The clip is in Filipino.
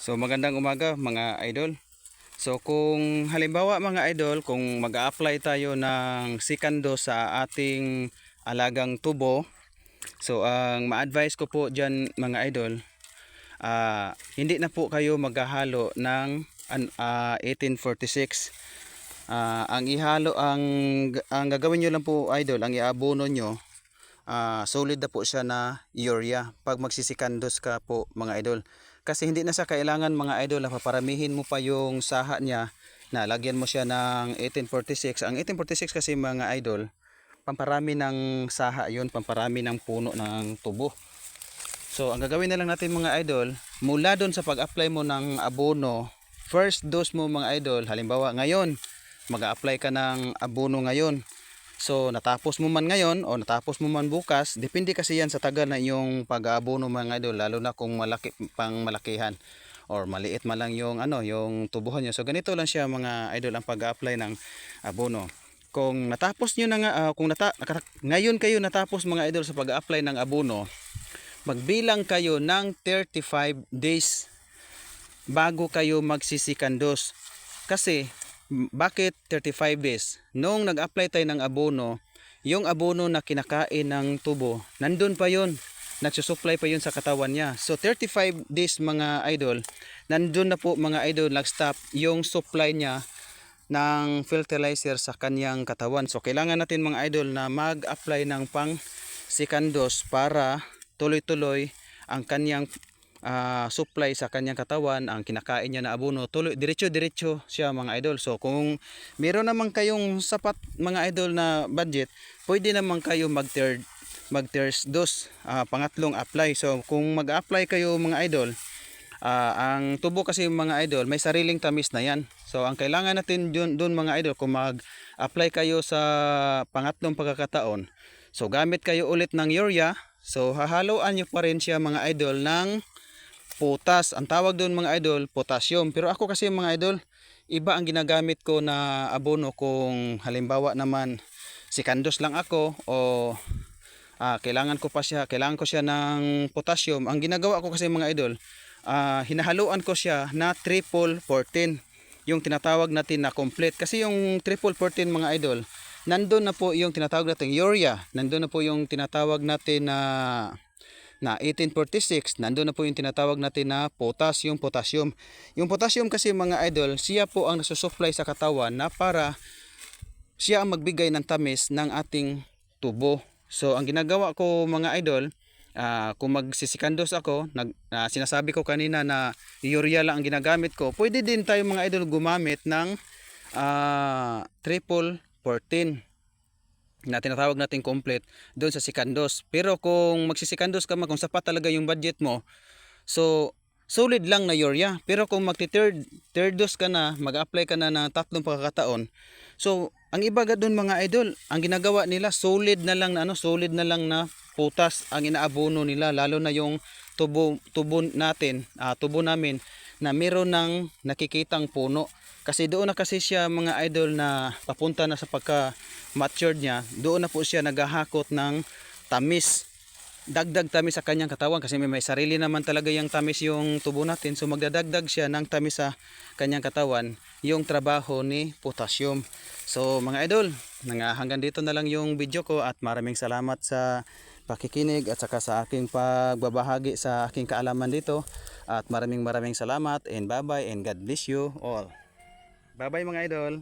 So magandang umaga mga idol. So kung halimbawa mga idol, kung mag-a-apply tayo ng sikando sa ating alagang tubo, so ang ma-advise ko po dyan mga idol, hindi na po kayo maghahalo ng 1846. Ang ihalo, ang gagawin nyo lang po idol, ang iabono nyo, solid na po siya na urea pag magsisikandos ka po mga idol. Kasi hindi na siya kailangan mga idol na paparamihin mo pa yung saha niya, na lagyan mo siya ng 1846. Ang 1846 kasi mga idol, pamparami ng saha yun, pamparami ng puno ng tubo. So ang gagawin na lang natin mga idol, mula doon sa pag-apply mo ng abono, first dose mo mga idol, halimbawa ngayon mag-a-apply ka ng abono ngayon. So natapos mo man ngayon o natapos mo man bukas, depende kasi yan sa tagal na yung pag-aabono mga idol, lalo na kung malaki pang malakihan or maliit man lang yung yung tubuhan niya. So ganito lang siya mga idol ang pag-apply ng abono. Kung natapos niyo na nga, ngayon kayo natapos mga idol sa pag-apply ng abono, magbilang kayo ng 35 days bago kayo magsisikandos. Kasi bakit 35 days? Noong nag-apply tayo ng abono, yung abono na kinakain ng tubo, nandun pa yun. Nagsusupply pa yun sa katawan niya. So 35 days mga idol, nandun na po mga idol, nag-stop yung supply niya ng fertilizer sa kanyang katawan. So kailangan natin mga idol na mag-apply ng pang sikandos para tuloy-tuloy ang kanyang supply sa kanyang katawan, ang kinakain niya na abono, tuloy diretso-diretso siya mga idol. So kung meron naman kayong sapat mga idol na budget, pwede naman kayo mag-third dose, pangatlong apply. So kung mag-apply kayo mga idol, ang tubo kasi mga idol may sariling tamis na yan. So ang kailangan natin doon mga idol, kung mag-apply kayo sa pangatlong pagkakataon, so gamit kayo ulit ng urea. So hahaluan nyo pa rin siya mga idol ng potas. Ang tawag doon mga idol, potassium. Pero ako kasi mga idol, iba ang ginagamit ko na abono. Kung halimbawa naman sikandos lang ako o kailangan ko siya ng potassium, ang ginagawa ko kasi mga idol, hinahaluan ko siya na triple 14, yung tinatawag natin na complete. Kasi yung triple 14 mga idol, nandun na po yung tinatawag natin urea, nandun na po yung tinatawag natin na 1846, nandun na po yung tinatawag natin na potassium. Yung potassium kasi mga idol, siya po ang nasusupply sa katawan na para siya ang magbigay ng tamis ng ating tubo. So ang ginagawa ko mga idol, kung magsisikandos ako, sinasabi ko kanina na urea lang ang ginagamit ko, pwede din tayo mga idol gumamit ng triple 14 na tinatawag natin complete doon sa sikandos. Pero kung magsisikandos ka, kung sapat talaga yung budget mo, so solid lang na urea. Pero kung third dose ka na, mag-apply ka na ng tatlong pagkakataon, so ang iba doon mga idol, ang ginagawa nila solid na lang na putas ang inaabono nila, lalo na yung tubo natin, tubo namin na meron ng nakikitang puno. Kasi doon na kasi siya mga idol na papunta na sa pagka-matured niya, doon na po siya naghahakot ng tamis. Dagdag tamis sa kanyang katawan kasi may sarili naman talaga yung tamis yung tubo natin. So magdadagdag siya ng tamis sa kanyang katawan, yung trabaho ni potassium. So mga idol, hanggang dito na lang yung video ko, at maraming salamat sa pakikinig at saka sa aking pagbabahagi sa aking kaalaman dito. At maraming salamat, and bye bye, and God bless you all. Bye bye mga idol.